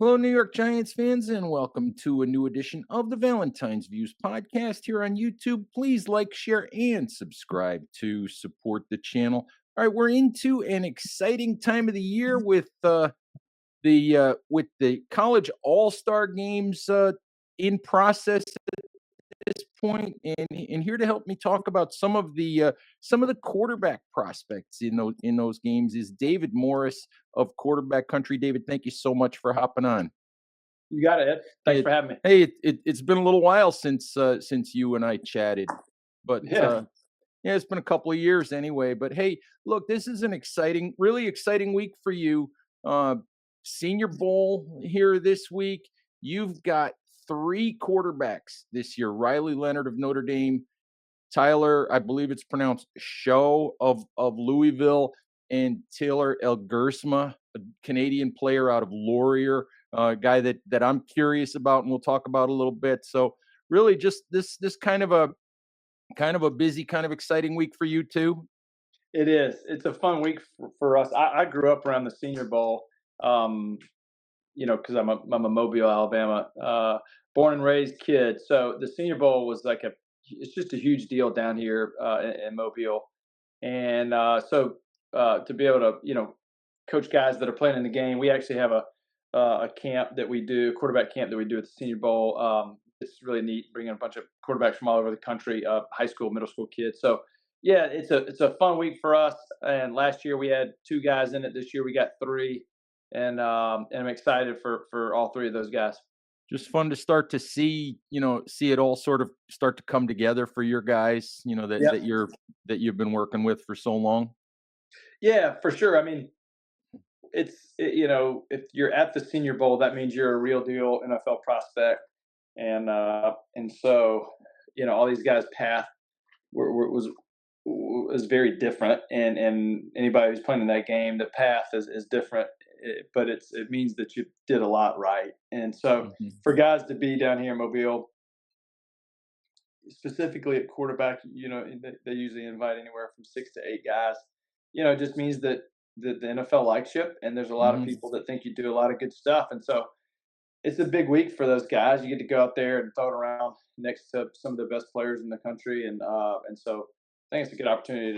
Hello, New York Giants fans, and welcome to a new edition of the Valentine's Views podcast here on YouTube. Please like, share, and subscribe to support the channel. All right, we're into an exciting time of the year with the college all-star games in process this point, and here to help me talk about some of the quarterback prospects in those games is David Morris of Quarterback Country. David, thank you so much for hopping on. You got it, Ed. Thanks It, for having me. hey, it's been a little while since you and I chatted, but Yeah, yeah, it's been a couple of years anyway. But hey, look, this is an exciting, really exciting week for you. Uh, Senior Bowl here this week. You've got three quarterbacks this year: Riley Leonard of Notre Dame, Tyler, I believe it's pronounced Show of Louisville, and Taylor Elgersma, a Canadian player out of Laurier, a guy that I'm curious about, and we'll talk about a little bit. So really, just this kind of a busy, kind of exciting week for you too. it is. It's a fun week for us. I grew up around the Senior Bowl, um, because I'm a Mobile, Alabama, born and raised kid. So the Senior Bowl was it's just a huge deal down here in Mobile, and to be able to coach guys that are playing in the game. We actually have a camp that we do, quarterback camp that we do at the Senior Bowl. It's really neat, bringing a bunch of quarterbacks from all over the country, high school, middle school kids. So yeah, it's a fun week for us. And last year we had two guys in it. This year we got three, and I'm excited for all three of those guys. Just fun to start to see it all sort of start to come together for your guys, that Yep. that you've been working with for so long. Yeah, for sure. I mean, if you're at the Senior Bowl, that means you're a real deal NFL prospect, and so all these guys' path was very different, and anybody who's playing in that game, the path is different, but it means that you did a lot right, and so Mhm. for guys to be down here in Mobile, specifically at quarterback, they usually invite anywhere from 6 to 8 guys. It just means that the NFL likes you, and there's a lot of Mhm. people that think you do a lot of good stuff, and so it's a big week for those guys. You get to go out there and throw it around next to some of the best players in the country, and so I think it's a good opportunity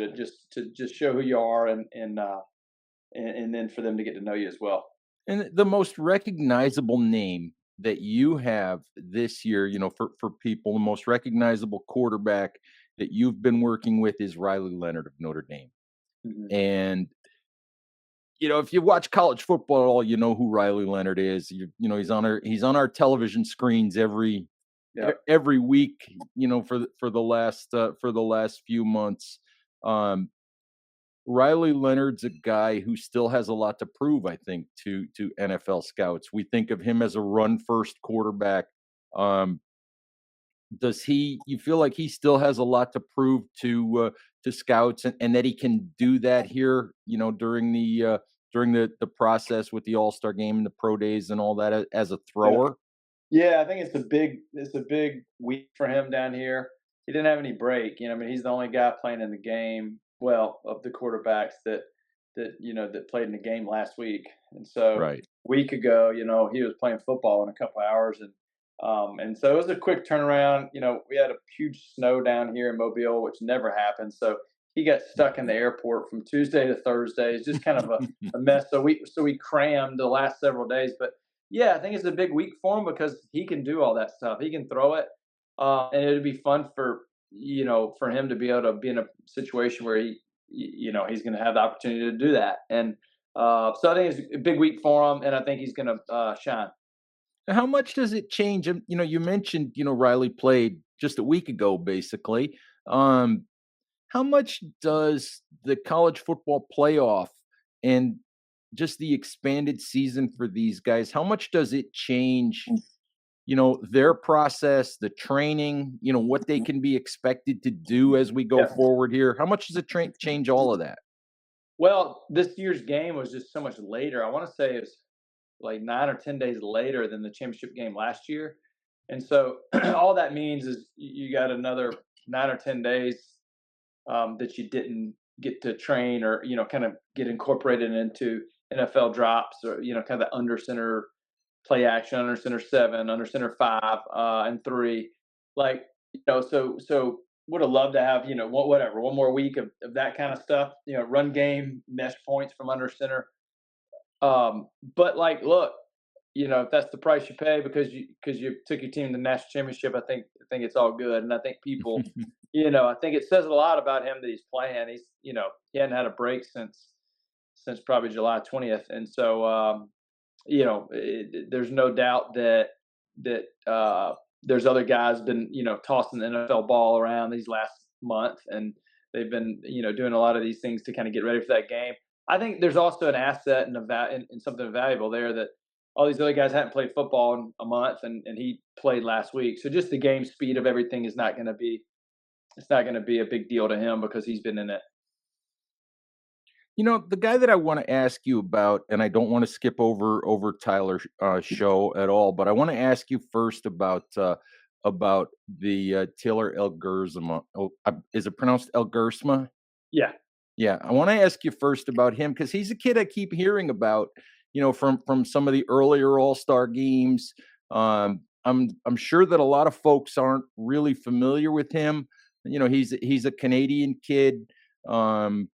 to just show who you are, and then for them to get to know you as well. And the most recognizable name that you have this year, for people, the most recognizable quarterback that you've been working with is Riley Leonard of Notre Dame. Hmm. And if you watch college football, you know who Riley Leonard is. He's on our television screens Yeah, every week, for the last few months. Um, Riley Leonard's a guy who still has a lot to prove, I think, to NFL scouts. We think of him as a run first quarterback. Um, does he you feel like he still has a lot to prove to scouts, and that he can do that here, during the process with the All-Star game and the pro days and all that as a yeah. thrower? Yeah, I think it's a big week for him down here. He didn't have any break. I mean, he's the only guy playing in the game. Well, of the quarterbacks that played in the game last week, and so Right. a week ago, he was playing football in a couple hours, and so it was a quick turnaround. We had a huge snow down here in Mobile, which never happens. So he got stuck in the airport from Tuesday to Thursday. It's just kind of a mess. So we crammed the last several days, but yeah, I think it's a big week for him because he can do all that stuff. He can throw it, and it'd be fun for him to be able to be in a situation where he's going to have the opportunity to do that. And so I think it's a big week for him, and I think he's going to shine. How much does it change? You mentioned, Riley played just a week ago, basically. Um, how much does the college football playoff and just the expanded season for these guys, how much does it change, their process, the training, what they can be expected to do as we go Yeah. forward here? How much does it change all of that? Well, this year's game was just so much later. I want to say it's like 9 or 10 days later than the championship game last year, and so all that means is you got another 9 or 10 days that you didn't get to train or kind of get incorporated into NFL drops or kind of the under center play action under center 7, under center 5, and 3. Like, so would have loved to have, whatever, one more week of that kind of stuff, run game, mesh points from under center. But like, look, if that's the price you pay because you took your team to the national championship, I think it's all good. And I think people, I think it says a lot about him that he's playing. He hadn't had a break since probably July 20th, and so there's no doubt that there's other guys been tossing the NFL ball around these last month, and they've been doing a lot of these things to kind of get ready for that game. I think there's also an asset and something valuable there that all these other guys hadn't played football in a month, and he played last week. So just the game speed of everything is not going to be it's not going to be a big deal to him because he's been in it. The guy that I want to ask you about, and I don't want to skip over Tyler's show at all, but I want to ask you first about the Taylor Elgersma. Oh, is it pronounced Elgersma? Yeah, Yeah, I want to ask you first about him because he's a kid I keep hearing about. From some of the earlier All Star games. I'm sure that a lot of folks aren't really familiar with him. He's a Canadian kid. Um,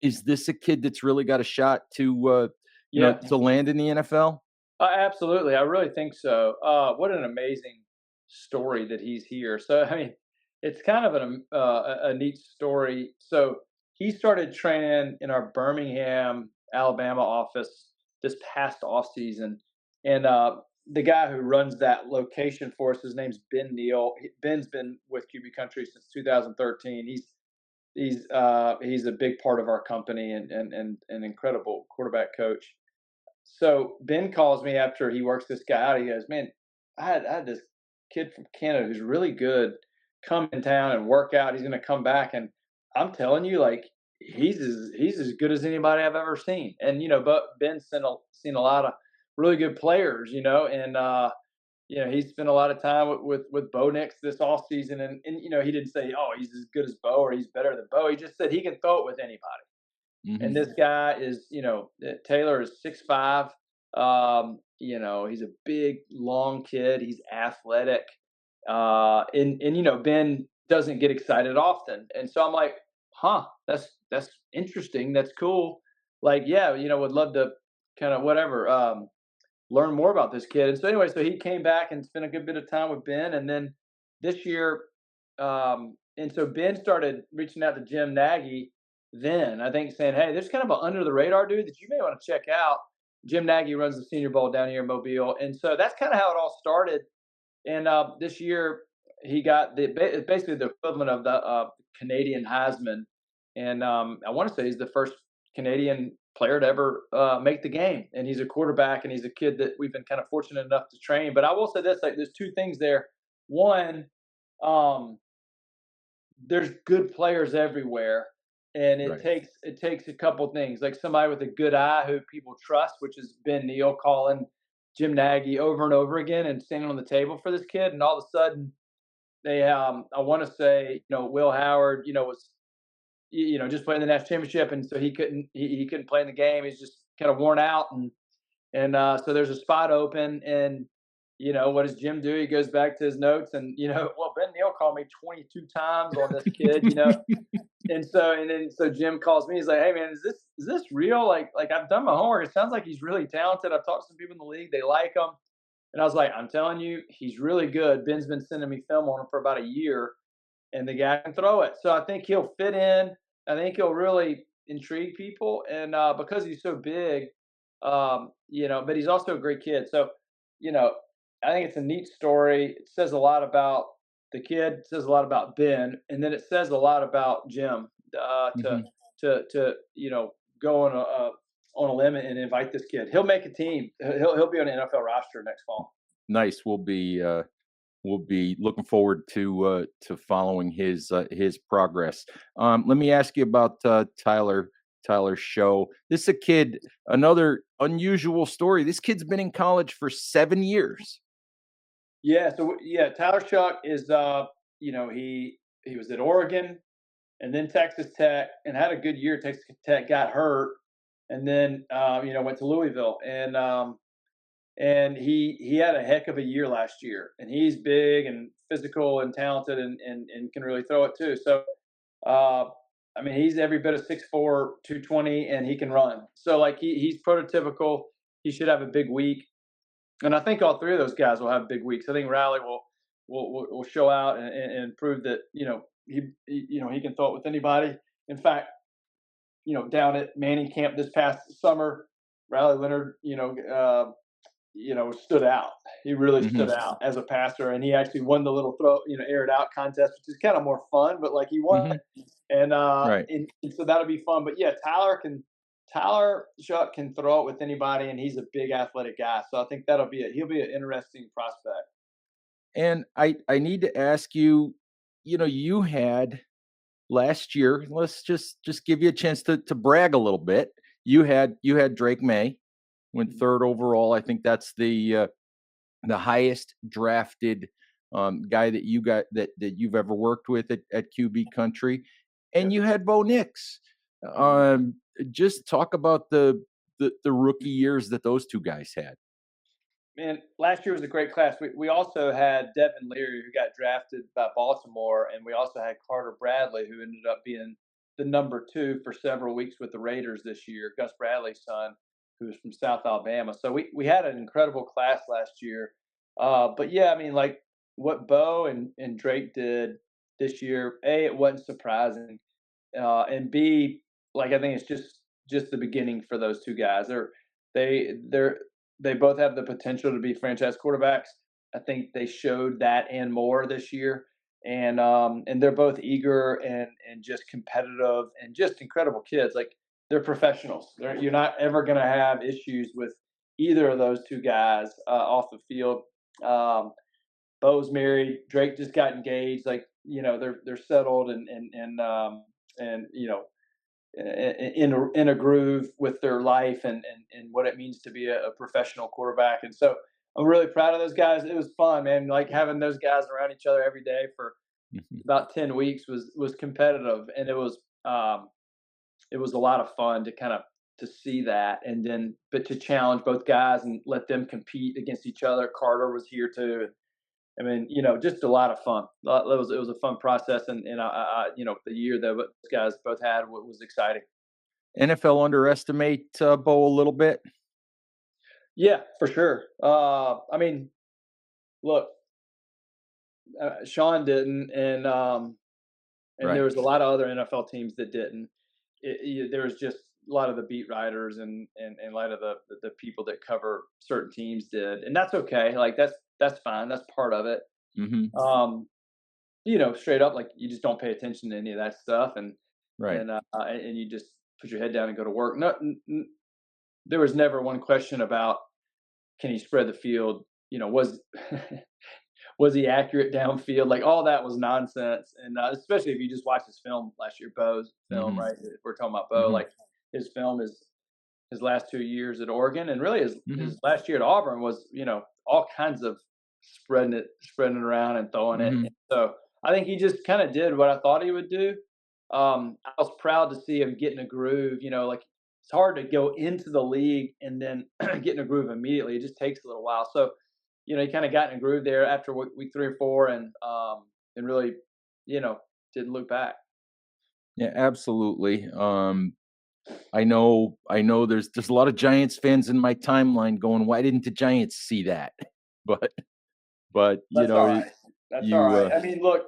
is this a kid that's really got a shot yeah. to land in the NFL? Absolutely, I really think so. What an amazing story that he's here. So, I mean, it's kind of a neat story. So, he started training in our Birmingham, Alabama office this past off season, and the guy who runs that location for us, his name's Ben Neal. Ben's been with QB Country since 2013. He's a big part of our company and an incredible quarterback coach. So Ben calls me after he works this guy out. He goes, "Man, I had this kid from Canada who's really good come in town and work out. He's going to come back, and I'm telling you, like he's as good as anybody I've ever seen." And but Ben's seen a lot of really good players, and he spent a lot of time with Bo Nix this off season, and he didn't say, "Oh, he's as good as Bo or he's better than Bo." He just said he can throw it with anybody. And Hmm. this guy is, Taylor is 6'5". He's a big, long kid. He's athletic. And Ben doesn't get excited often. And so I'm like, huh, that's interesting. That's cool. Like, yeah, would love to kind of whatever, learn more about this kid. And so anyway, so he came back and spent a good bit of time with Ben. And then this year, and so Ben started reaching out to Jim Nagy then, I think, saying, "Hey, there's kind of an under the radar dude that you may want to check out." Jim Nagy runs the Senior Bowl down here in Mobile. And so that's kind of how it all started. And this year, he got basically the equivalent of the Canadian Heisman. And I want to say he's the first Canadian player to ever make the game. And he's a quarterback, and he's a kid that we've been kind of fortunate enough to train. But I will say this: like, there's two things there. One, um, there's good players everywhere, and it Right. takes it takes a couple things, like somebody with a good eye who people trust, which is Ben Neal calling Jim Nagy over and over again and standing on the table for this kid, and all of a sudden they I want to say Will Howard was just playing the national championship, and so he couldn't play in the game. He's just kind of worn out, and so there's a spot open, and what does Jim do? He goes back to his notes, and well, Ben Neal called me 22 times on this kid, and so Jim calls me. He's like, "Hey man, is this real? Like I've done my homework. It sounds like he's really talented. I've talked to some people in the league. They like him." And I was like, "I'm telling you, he's really good. Ben's been sending me film on him for about a year, and the guy can throw it. So I think he'll fit in. I think he'll really intrigue people, and because he's so big, but he's also a great kid. So, you know, I think it's a neat story. It says a lot about the kid. It says a lot about Ben, and then it says a lot about Jim to Hmm. to go on a limb and invite this kid. He'll make a team. He'll be on the NFL roster next fall. Nice. We'll be looking forward to following his progress. Let me ask you about Tyler's show. This is a kid, another unusual story. This kid's been in college for 7 years. Yeah, so yeah, Tyler Shuck is he was at Oregon and then Texas Tech and had a good year. Texas Tech got hurt and then went to Louisville, and and he had a heck of a year last year, and he's big and physical and talented and can really throw it too. So uh, I mean, he's every bit of 6'4", 220, and he can run. So like he's prototypical. He should have a big week, and I think all three of those guys will have big weeks. I think Riley will show out and prove that he can throw it with anybody. In fact, down at Manning camp this past summer, Riley Leonard, stood out. He really stood Mhm. out as a passer, and he actually won the little air it out contest, which is kind of more fun. But like he won Mhm. it, and Right. so that'll be fun. But yeah, Tyler Shuck can throw it with anybody, and he's a big athletic guy. So I think he'll be an interesting prospect. And I need to ask you, you had last year, let's just give you a chance to brag a little bit. You had Drake May, went Mhm. third overall. I think that's the highest drafted guy that you got that you've ever worked with at QB Country, and Yep. you had Bo Nix. Mhm. Um, just talk about the rookie years that those two guys had. Man, last year was a great class. We also had Devin Leary, who got drafted by Baltimore, and we also had Carter Bradley, who ended up being the number two for several weeks with the Raiders this year. Gus Bradley's son, who was from South Alabama. So we had an incredible class last year. But yeah, I mean, like what Bo and Drake did this year, A, it wasn't surprising, and B, like I think it's just the beginning for those two guys. They they're they both have the potential to be franchise quarterbacks. I think they showed that and more this year, and they're both eager and just competitive and just incredible kids. Like they're professionals. You're not ever going to have issues with either of those two guys off the field. Um, Bo's married. Drake just got engaged. Like they're settled and in a groove with their life and what it means to be a professional quarterback. And so I'm really proud of those guys. It was fun, man. Like having those guys around each other every day for Mhm. about 10 weeks was competitive, and it was a lot of fun to kind of to see that, and then but to challenge both guys and let them compete against each other. Carter was here too. I mean, just a lot of fun. It was a fun process, and the year that those guys both had was exciting. NFL underestimate Bo a little bit, Yeah, for sure. I mean, look, Sean didn't, and there right? was a lot of other NFL teams that didn't. There was just a lot of the beat writers and a lot of the people that cover certain teams did, and that's okay. Like that's fine. That's part of it. Hmm. Um, straight up, like you just don't pay attention to any of that stuff, Right. and you just put your head down and go to work. No, there was never one question about can he spread the field. Was was he accurate downfield? Like all that was nonsense. And especially if you just watch his film last year, Bo's film, Hmm. right? If we're talking about Bo, Hmm. like his film is his last 2 years at Oregon, and really his Hmm. last year at Auburn was all kinds of spreading it around and throwing it. And Hmm. so I think he just kind of did what I thought he would do. I was proud to see him get in a groove. Like it's hard to go into the league and then get in a groove immediately. It just takes a little while. So he kind of got in a groove there after week 3 or 4, and really, you know, didn't look back. Yeah, absolutely. I know there's a lot of Giants fans in my timeline going, "Why didn't the Giants see that?" But but That's all right. That's all you right. I mean, look,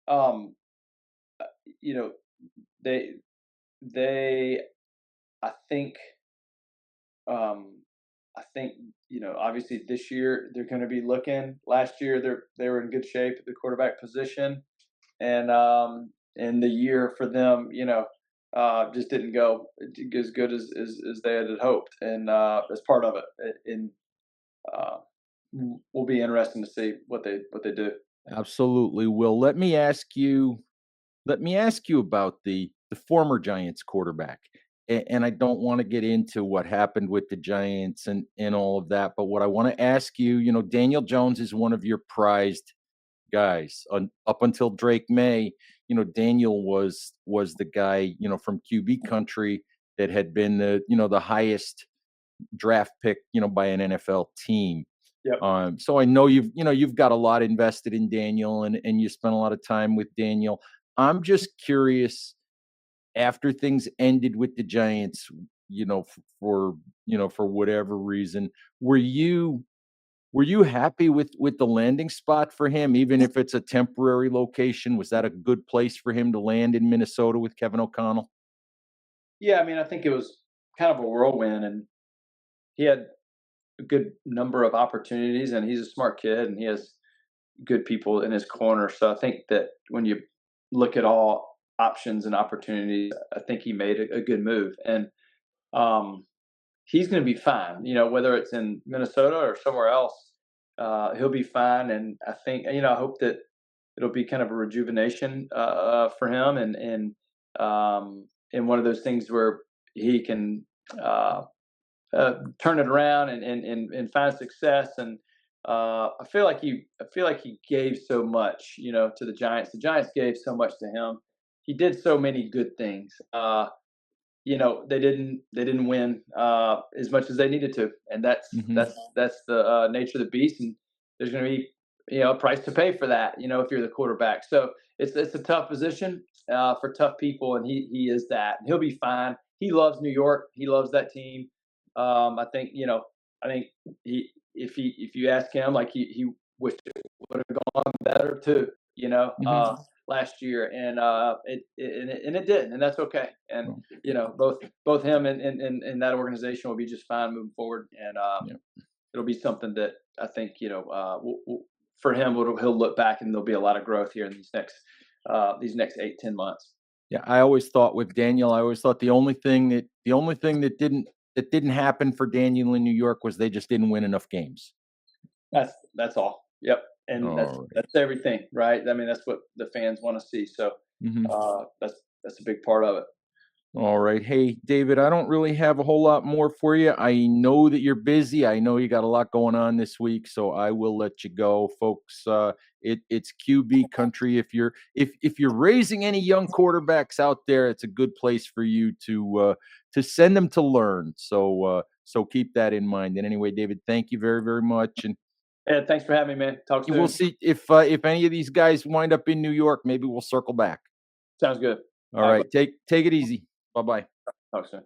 um, you know, they they I think um I think obviously this year they're going to be looking. Last year they were in good shape at the quarterback position, and the year for them, just didn't go as good as they had hoped, and as part of it, and uh, will be interesting to see what they do. absolutely will. Let me ask you about the former Giants quarterback. And I don't want to get into what happened with the Giants and all of that, but what I want to ask you, Daniel Jones is one of your prized guys. Up until Drake May, Daniel was the guy, from QB country that had been the highest. draft pick, by an NFL team. Yep. So I know you've got a lot invested in Daniel, and you spent a lot of time with Daniel. I'm just curious, after things ended with the Giants, for whatever reason, were you were you happy with the landing spot for him, even if it's a temporary location? Was that a good place for him to land in Minnesota with Kevin O'Connell? Yeah, I mean, I think it was kind of a whirlwind, and he had a good number of opportunities, and he's a smart kid, and he has good people in his corner. So I think that when you look at all options and opportunities, I think he made a good move, and um, he's going to be fine. Whether it's in Minnesota or somewhere else, he'll be fine. And I think I hope that it'll be kind of a rejuvenation for him, and one of those things where he can turn it around and find success. And I feel like he gave so much, to the Giants. The Giants gave so much to him. He did so many good things. They didn't win as much as they needed to, and that's Hmm. that's that's the nature of the beast. And there's going to be a price to pay for that. If you're the quarterback, so it's a tough position for tough people, and he is that. And he'll be fine. He loves New York. He loves that team. I think if you ask him, like he wished it would have gone better too. Hmm. Last year, and it didn't, and that's okay. And Well, both him and that organization will be just fine moving forward, and yeah. it'll be something that I think for him he'll look back, and there'll be a lot of growth here in these next 8-10 months. Yeah, I always thought with Daniel, I always thought the only thing that didn't happen for Daniel in New York was they just didn't win enough games. That's all. Yep, and that's All right. that's everything, right? I mean, that's what the fans want to see. So Mhm. that's a big part of it. All right. Hey, David, I don't really have a whole lot more for you. I know that you're busy. I know you got a lot going on this week, so I will let you go, folks. It's QB country. If you're raising any young quarterbacks out there, it's a good place for you to send them to learn. So keep that in mind. And anyway, David, thank you very very much, and Yeah, thanks for having me, man. Talk we'll soon. see if any of these guys wind up in New York. Maybe we'll circle back. Sounds good. All All right, bye. right. Take it easy. Bye bye. Talk soon.